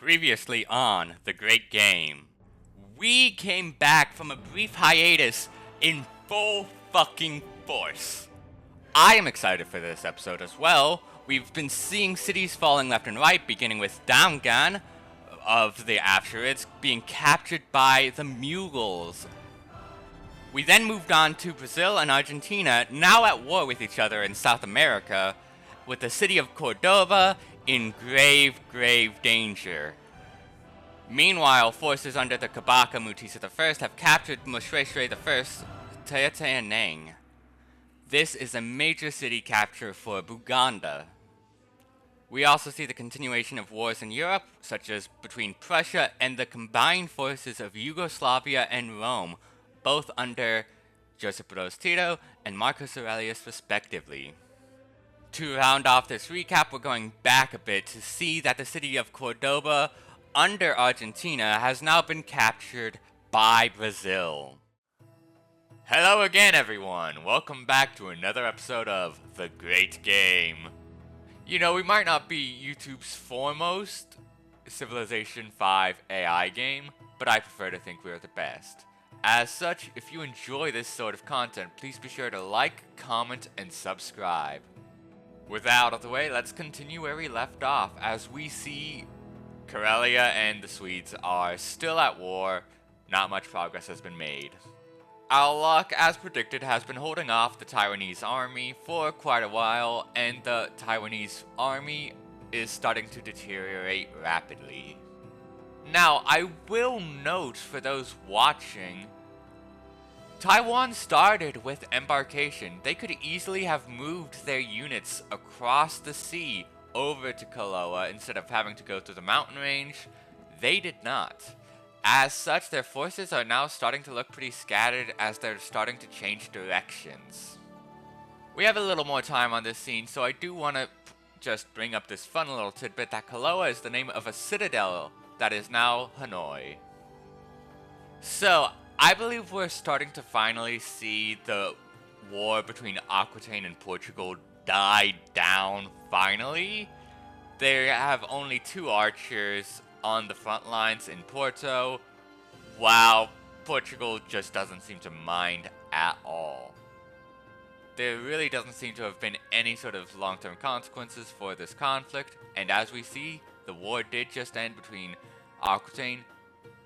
Previously on The Great Game, we came back from a brief hiatus in full fucking force. I am excited for this episode as well. We've been seeing cities falling left and right, beginning with Damgan of the Afsharids being captured by the Mughals. We then moved on to Brazil and Argentina, now at war with each other in South America, with the city of Cordoba in grave danger. Meanwhile, forces under the Kabaka Mutisa I have captured Moshreshre I, Teateaneng. This is a major city capture for Buganda. We also see the continuation of wars in Europe, such as between Prussia and the combined forces of Yugoslavia and Rome, both under Josip Broz Tito and Marcus Aurelius respectively. To round off this recap, we're going back a bit to see that the city of Cordoba under Argentina has now been captured by Brazil. Hello again, everyone. Welcome back to another episode of The Great Game. You know, we might not be YouTube's foremost Civilization V AI game, but I prefer to think we're the best. As such, if you enjoy this sort of content, please be sure to like, comment, and subscribe. With that out of the way, let's continue where we left off, as we see Karelia and the Swedes are still at war. Not much progress has been made. Al-Lak, as predicted, has been holding off the Taiwanese army for quite a while, and the Taiwanese army is starting to deteriorate rapidly. Now, I will note for those watching, Taiwan started with embarkation. They could easily have moved their units across the sea over to Kaloa instead of having to go through the mountain range. They did not. As such, their forces are now starting to look pretty scattered as they're starting to change directions. We have a little more time on this scene, so I do want to just bring up this fun little tidbit that Kaloa is the name of a citadel that is now Hanoi. So, I believe we're starting to finally see the war between Aquitaine and Portugal die down finally. They have only 2 archers on the front lines in Porto, while Portugal just doesn't seem to mind at all. There really doesn't seem to have been any sort of long-term consequences for this conflict, and as we see, the war did just end between Aquitaine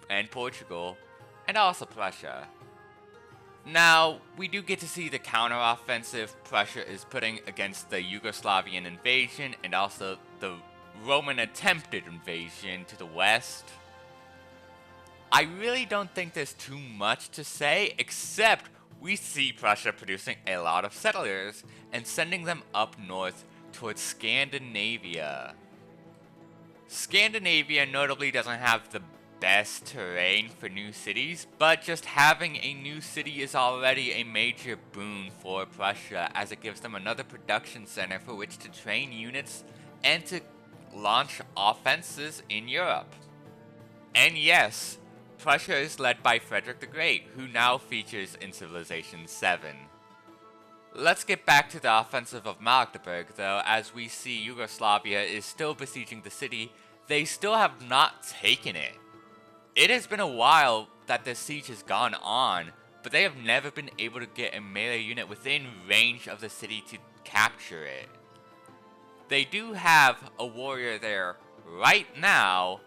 and Portugal, and also Prussia. Now, we do get to see the counter-offensive Prussia is putting against the Yugoslavian invasion and also the Roman attempted invasion to the west. I really don't think there's too much to say, except we see Prussia producing a lot of settlers and sending them up north towards Scandinavia. Scandinavia notably doesn't have the best terrain for new cities, but just having a new city is already a major boon for Prussia, as it gives them another production center for which to train units and to launch offenses in Europe. And yes, Prussia is led by Frederick the Great, who now features in Civilization VII. Let's get back to the offensive of Magdeburg though, as we see Yugoslavia is still besieging the city. They still have not taken it. It has been a while that this siege has gone on, but they have never been able to get a melee unit within range of the city to capture it. They do have a warrior there right now,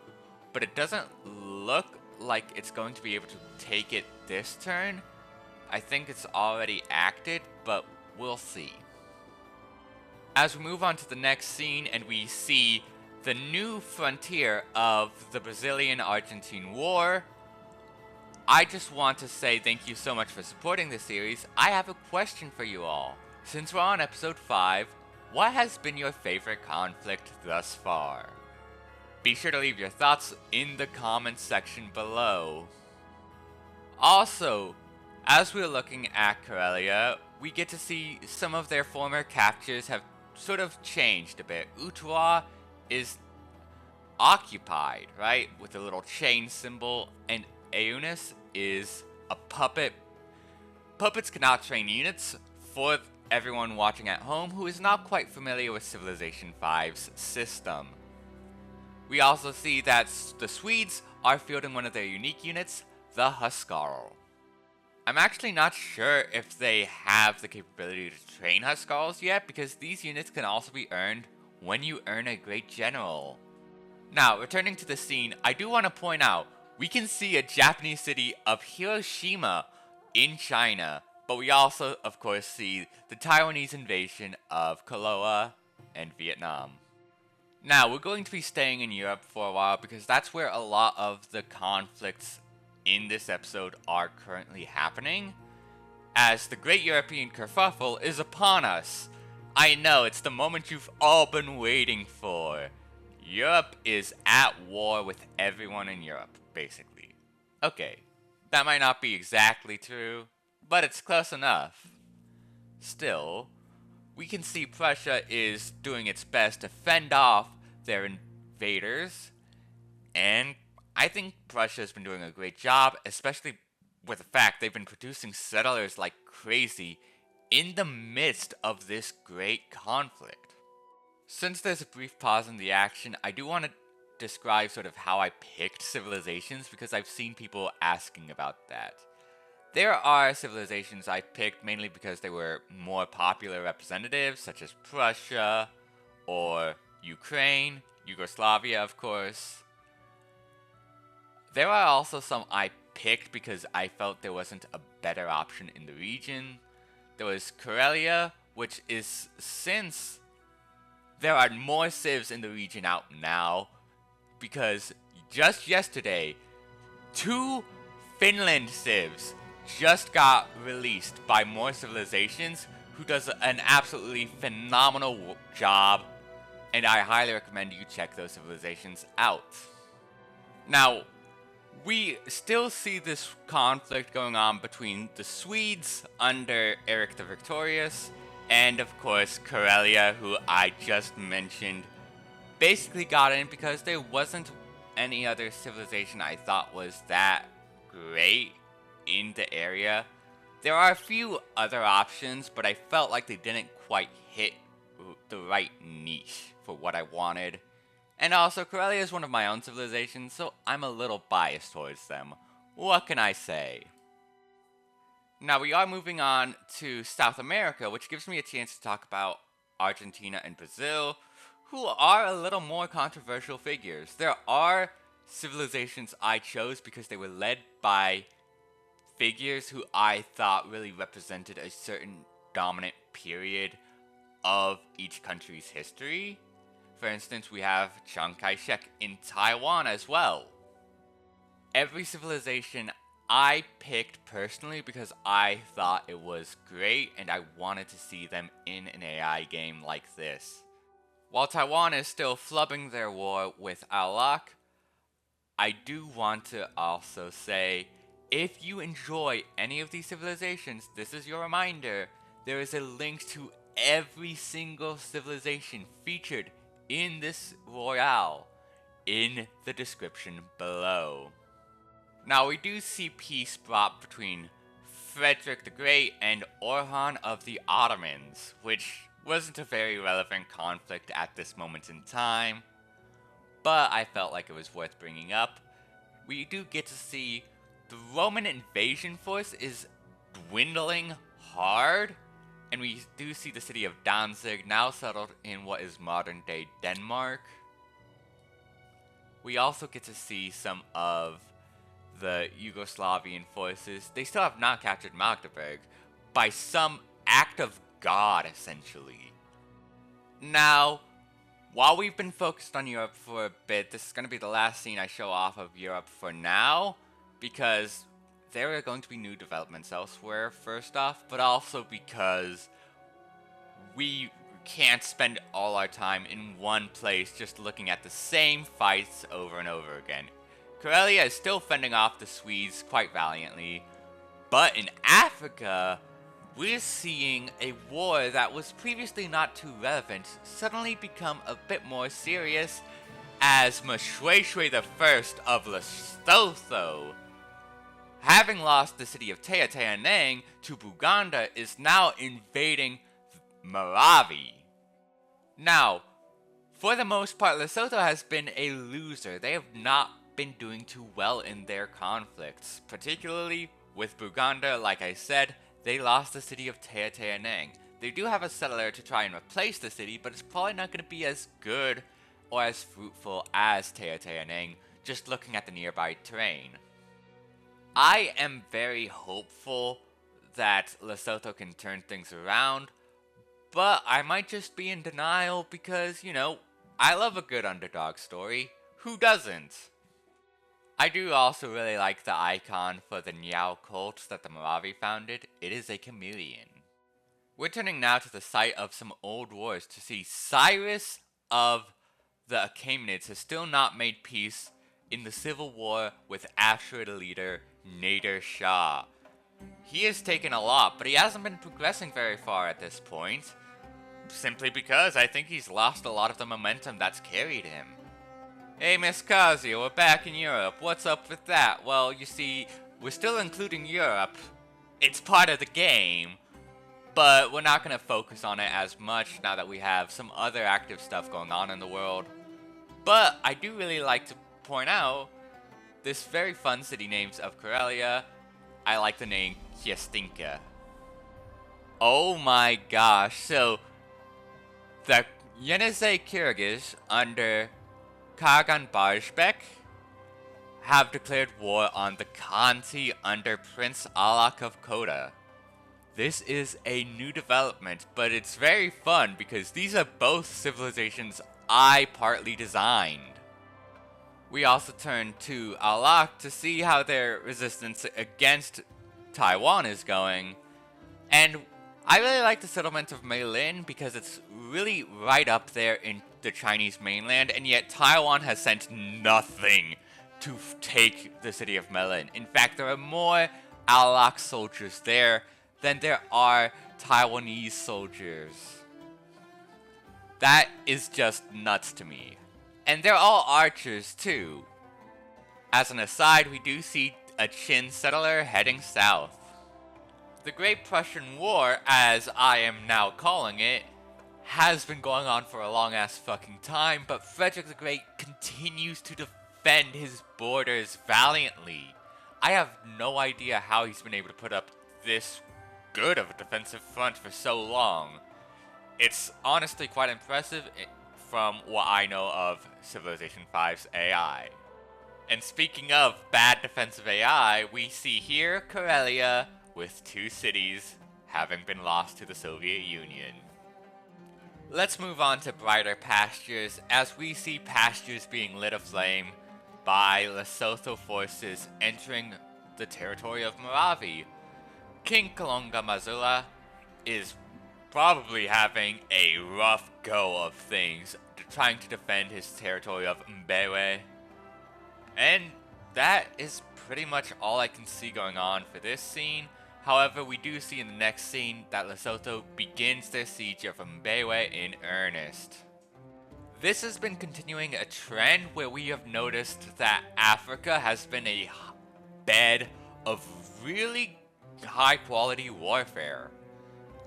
but it doesn't look like it's going to be able to take it this turn. I think it's already acted, but we'll see. As we move on to the next scene and we see the new frontier of the Brazilian-Argentine War, I just want to say thank you so much for supporting this series. I have a question for you all. Since we're on episode 5, what has been your favorite conflict thus far? Be sure to leave your thoughts in the comments section below. Also, as we're looking at Karelia, we get to see some of their former captures have sort of changed a bit. Utua is occupied, right, with a little chain symbol, and Eunice is a puppet. Puppets cannot train units. For everyone watching at home who is not quite familiar with Civilization V's system, We also see that the Swedes are fielding one of their unique units, the Huskarl. I'm actually not sure if they have the capability to train Huskarls yet, because these units can also be earned when you earn a Great General. Now, returning to the scene, I do want to point out, we can see a Japanese city of Hiroshima in China, but we also, of course, see the Taiwanese invasion of Coiot and Vietnam. Now, we're going to be staying in Europe for a while because that's where a lot of the conflicts in this episode are currently happening, as the Great European Kerfuffle is upon us. I know, it's the moment you've all been waiting for. Europe is at war with everyone in Europe, basically. Okay, that might not be exactly true, but it's close enough. Still, we can see Prussia is doing its best to fend off their invaders, and I think Prussia has been doing a great job, especially with the fact they've been producing settlers like crazy in the midst of this great conflict. Since there's a brief pause in the action, I do want to describe sort of how I picked civilizations, because I've seen people asking about that. There are civilizations I picked mainly because they were more popular representatives, such as Prussia, or Ukraine, Yugoslavia, of course. There are also some I picked because I felt there wasn't a better option in the region. There was Karelia, which is, since there are more civs in the region out now, because just yesterday, 2 Finland civs just got released by More Civilizations, who does an absolutely phenomenal job, and I highly recommend you check those civilizations out. Now, we still see this conflict going on between the Swedes under Eric the Victorious, and of course Karelia, who I just mentioned, basically got in because there wasn't any other civilization I thought was that great in the area. There are a few other options, but I felt like they didn't quite hit the right niche for what I wanted. And also, Karelia is one of my own civilizations, so I'm a little biased towards them. What can I say? Now, we are moving on to South America, which gives me a chance to talk about Argentina and Brazil, who are a little more controversial figures. There are civilizations I chose because they were led by figures who I thought really represented a certain dominant period of each country's history. For instance, we have Chiang Kai-shek in Taiwan as well. Every civilization I picked personally because I thought it was great and I wanted to see them in an AI game like this. While Taiwan is still flubbing their war with Alak, I do want to also say, if you enjoy any of these civilizations, this is your reminder, there is a link to every single civilization featured in this Royale in the description below. Now, we do see peace brought between Frederick the Great and Orhan of the Ottomans, which wasn't a very relevant conflict at this moment in time, but I felt like it was worth bringing up. We do get to see the Roman invasion force is dwindling hard, and we do see the city of Danzig now settled in what is modern-day Denmark. We also get to see some of the Yugoslavian forces. They still have not captured Magdeburg by some act of God, essentially. Now, while we've been focused on Europe for a bit, this is going to be the last scene I show off of Europe for now, because there are going to be new developments elsewhere, first off, but also because we can't spend all our time in one place just looking at the same fights over and over again. Karelia is still fending off the Swedes quite valiantly, but in Africa, we're seeing a war that was previously not too relevant suddenly become a bit more serious, as Moshoeshoe I of Lesotho, having lost the city of Teateaneng to Buganda, is now invading Marawi. Now, For the most part, Lesotho has been a loser. They have not been doing too well in their conflicts, particularly with Buganda. Like I said, they lost the city of Teateaneng. They do have a settler to try and replace the city, but it's probably not going to be as good or as fruitful as Teateaneng, just looking at the nearby terrain. I am very hopeful that Lesotho can turn things around, but I might just be in denial because, I love a good underdog story. Who doesn't? I do also really like the icon for the Niao cult that the Moravi founded. It is a chameleon. We're turning now to the site of some old wars to see Cyrus of the Achaemenids has still not made peace in the civil war with Ashur leader Nader Shah. He has taken a lot, but he hasn't been progressing very far at this point, simply because I think he's lost a lot of the momentum that's carried him. Hey Miss Kazi, we're back in Europe. What's up with that? Well, you see, we're still including Europe. It's part of the game, but we're not going to focus on it as much now that we have some other active stuff going on in the world. But I do really like to point out this very fun city names of Karelia. I like the name Kiestinka. Oh my gosh, so the Yenisei Kyrgyz under Kagan Bajbek have declared war on the Khanty under Prince Alak of Kota. This is a new development, but it's very fun because these are both civilizations I partly designed. We also turn to Alak to see how their resistance against Taiwan is going, and I really like the settlement of Meilin because it's really right up there in the Chinese mainland, and yet Taiwan has sent nothing to take the city of Meilin. In fact, there are more Alak soldiers there than there are Taiwanese soldiers. That is just nuts to me. And they're all archers too. As an aside, we do see a Qin settler heading south. The Great Prussian War, as I am now calling it, has been going on for a long ass fucking time, but Frederick the Great continues to defend his borders valiantly. I have no idea how he's been able to put up this good of a defensive front for so long. It's honestly quite impressive from what I know of Civilization V's AI. And speaking of bad defensive AI, we see here Karelia with 2 cities having been lost to the Soviet Union. Let's move on to brighter pastures as we see pastures being lit aflame by Lesotho forces entering the territory of Moravi. King Kalonga Mazula is probably having a rough go of things, trying to defend his territory of Mbewe. And that is pretty much all I can see going on for this scene. However, we do see in the next scene that Lesotho begins their siege of Mbewe in earnest. This has been continuing a trend where we have noticed that Africa has been a bed of really high quality warfare.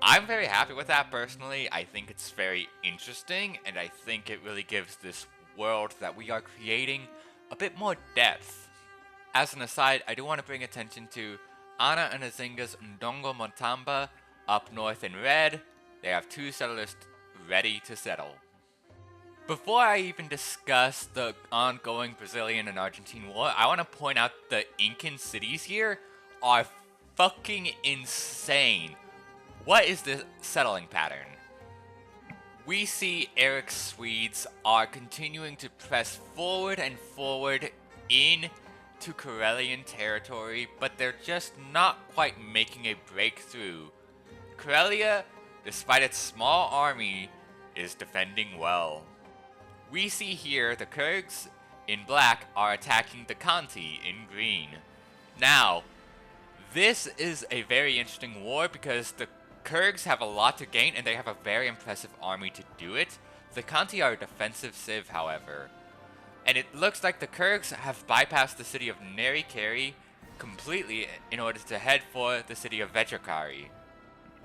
I'm very happy with that personally. I think it's very interesting, and I think it really gives this world that we are creating a bit more depth. As an aside, I do want to bring attention to Ana and Azinga's Ndongo Motamba up north in red. They have 2 settlers ready to settle. Before I even discuss the ongoing Brazilian and Argentine war, I want to point out the Incan cities here are fucking insane. What is this settling pattern? We see Eric's Swedes are continuing to press forward and forward into Karelian territory, but they're just not quite making a breakthrough. Karelia, despite its small army, is defending well. We see here the Kyrgyz in black are attacking the Khanty in green. Now, this is a very interesting war because the Kyrgyz have a lot to gain and they have a very impressive army to do it. The Khanty are a defensive civ, however. And it looks like the Kyrgyz have bypassed the city of Nerikeri completely in order to head for the city of Vechakari.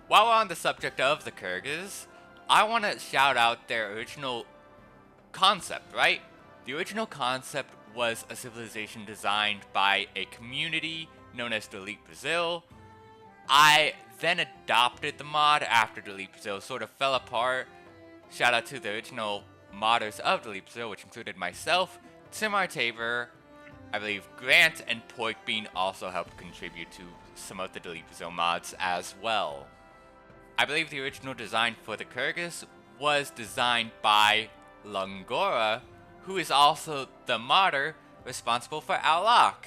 While we're on the subject of the Kyrgyz, I want to shout out their original concept, right? The original concept was a civilization designed by a community known as Delete Brazil. I then adopted the mod after Delete Brazil sort of fell apart. Shout out to the original modders of Delete Brazil, which included myself, Tim Tabor, I believe Grant and Poikbean also helped contribute to some of the Delete Brazil mods as well. I believe the original design for the Kyrgyz was designed by Lungora, who is also the modder responsible for Alak.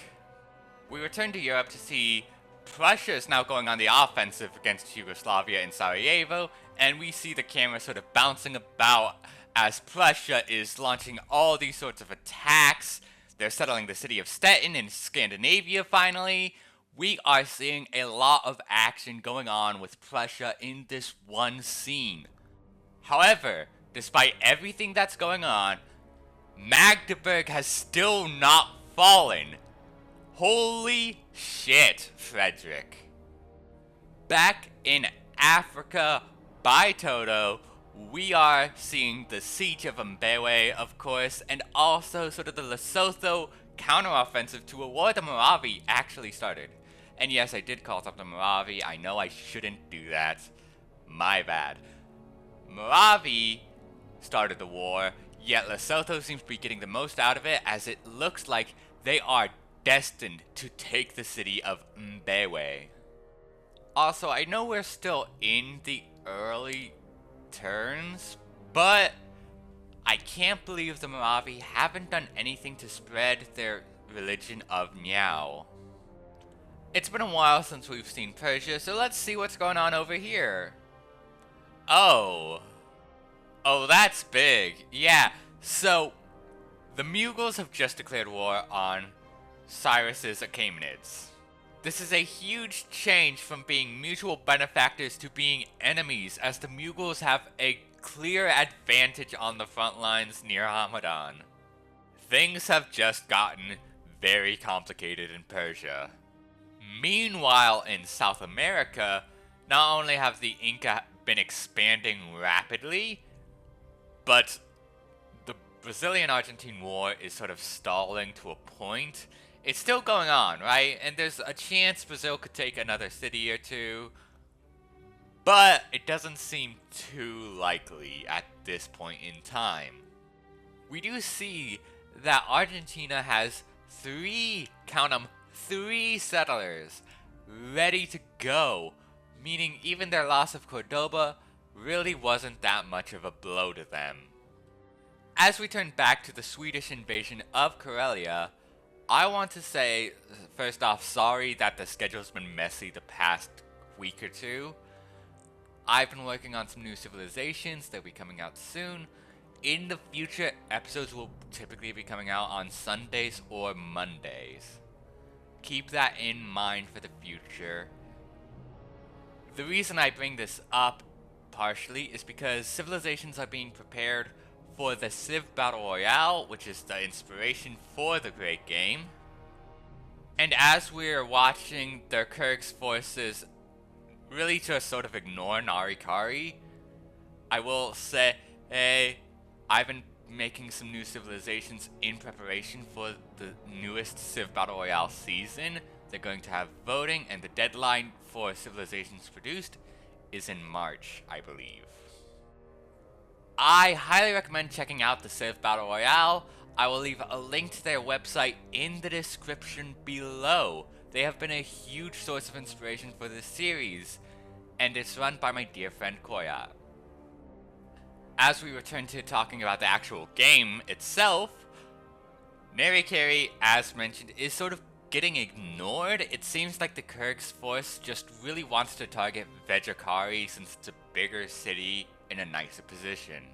We return to Europe to see Prussia is now going on the offensive against Yugoslavia in Sarajevo, and we see the camera sort of bouncing about as Prussia is launching all these sorts of attacks. They're settling the city of Stettin in Scandinavia finally. We are seeing a lot of action going on with Prussia in this one scene. However, despite everything that's going on, Magdeburg has still not fallen. Holy shit, Frederick. Back in Africa by Toto, we are seeing the siege of Mbewe, of course, and also sort of the Lesotho counteroffensive to a war the Moravi actually started. And yes, I did call up the Moravi. I know I shouldn't do that. My bad. Moravi started the war, yet Lesotho seems to be getting the most out of it, as it looks like they are destined to take the city of Mbewe. Also, I know we're still in the early turns, but I can't believe the Moravi haven't done anything to spread their religion of Niao. It's been a while since we've seen Persia, so let's see what's going on over here. Oh, that's big. Yeah, so the Mughals have just declared war on Cyrus's Achaemenids. This is a huge change from being mutual benefactors to being enemies, as the Mughals have a clear advantage on the front lines near Hamadan. Things have just gotten very complicated in Persia. Meanwhile, in South America, not only have the Inca been expanding rapidly, but the Brazilian-Argentine War is sort of stalling to a point. It's still going on, right? And there's a chance Brazil could take another city or two, but it doesn't seem too likely at this point in time. We do see that Argentina has three settlers ready to go, meaning even their loss of Cordoba really wasn't that much of a blow to them. As we turn back to the Swedish invasion of Karelia, I want to say, first off, sorry that the schedule's been messy the past week or two. I've been working on some new civilizations. They'll be coming out soon. In the future, episodes will typically be coming out on Sundays or Mondays. Keep that in mind for the future. The reason I bring this up, partially, is because civilizations are being prepared for the CivBattleRoyale, which is the inspiration for the great game. And as we're watching the Kyrgyz forces really just sort of ignore Narikari, I will say, I've been making some new civilizations in preparation for the newest CivBattleRoyale season. They're going to have voting, and the deadline for civilizations produced is in March, I believe. I highly recommend checking out the CivBattleRoyale. I will leave a link to their website in the description below. They have been a huge source of inspiration for this series, and it's run by my dear friend Coiot. As we return to talking about the actual game itself, Narikari, as mentioned, is sort of getting ignored. It seems like the Kyrgyz force just really wants to target Vejakari since it's a bigger city in a nicer position.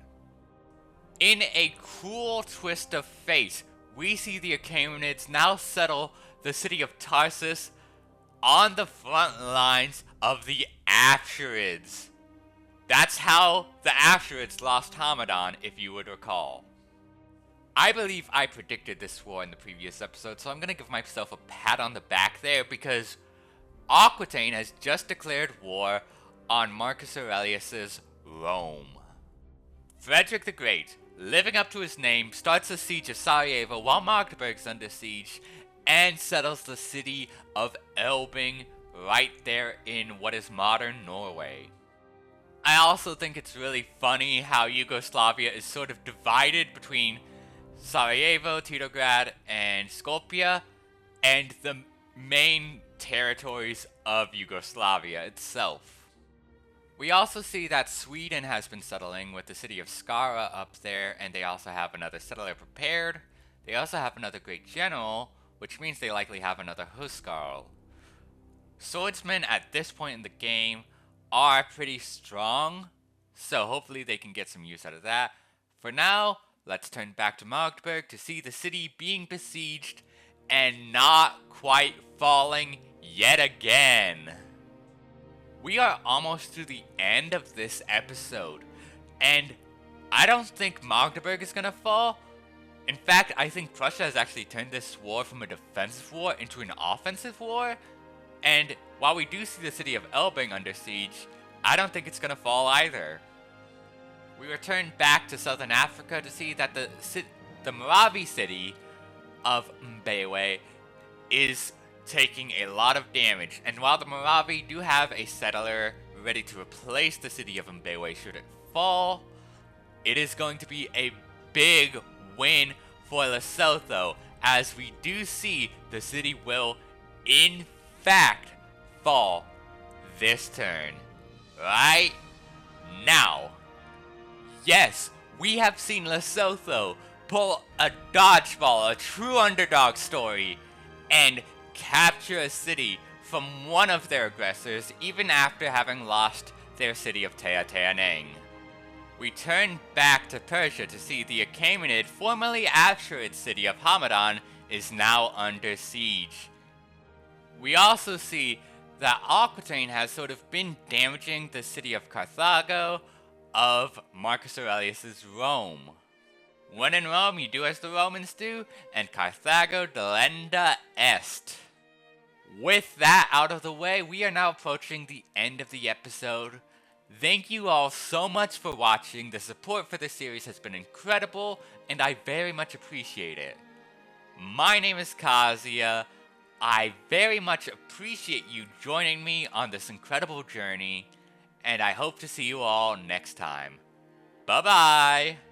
In a cruel twist of fate, we see the Achaemenids now settle the city of Tarsus on the front lines of the Afsharids. That's how the Afsharids lost Hamadan, if you would recall. I believe I predicted this war in the previous episode, so I'm going to give myself a pat on the back there, because Aquitaine has just declared war on Marcus Aurelius's Rome. Frederick the Great, living up to his name, starts the siege of Sarajevo while Magdeburg's under siege, and settles the city of Elbing right there in what is modern Norway. I also think it's really funny how Yugoslavia is sort of divided between Sarajevo, Titograd, and Skopje, and the main territories of Yugoslavia itself. We also see that Sweden has been settling with the city of Skara up there, and they also have another settler prepared. They also have another great general, which means they likely have another Huskarl. Swordsmen at this point in the game are pretty strong, so hopefully they can get some use out of that. For now, let's turn back to Magdeburg to see the city being besieged and not quite falling yet again. We are almost to the end of this episode, and I don't think Magdeburg is gonna fall. In fact, I think Prussia has actually turned this war from a defensive war into an offensive war, and while we do see the city of Elbing under siege, I don't think it's gonna fall either. We return back to southern Africa to see that the Moravi city of Mbewe is taking a lot of damage, and while the Moravi do have a settler ready to replace the city of Mbewe should it fall, it is going to be a big win for Lesotho, as we do see the city will in fact fall this turn. Right now. Yes, we have seen Lesotho pull a dodgeball, a true underdog story, and capture a city from one of their aggressors even after having lost their city of Teateaneng. We turn back to Persia to see the Achaemenid, formerly Ashurids city of Hamadan, is now under siege. We also see that Aquitaine has sort of been damaging the city of Carthago of Marcus Aurelius's Rome. When in Rome, you do as the Romans do, and Carthago delenda est. With that out of the way, we are now approaching the end of the episode. Thank you all so much for watching. The support for this series has been incredible, and I very much appreciate it. My name is Kazia. I very much appreciate you joining me on this incredible journey, and I hope to see you all next time. Bye-bye!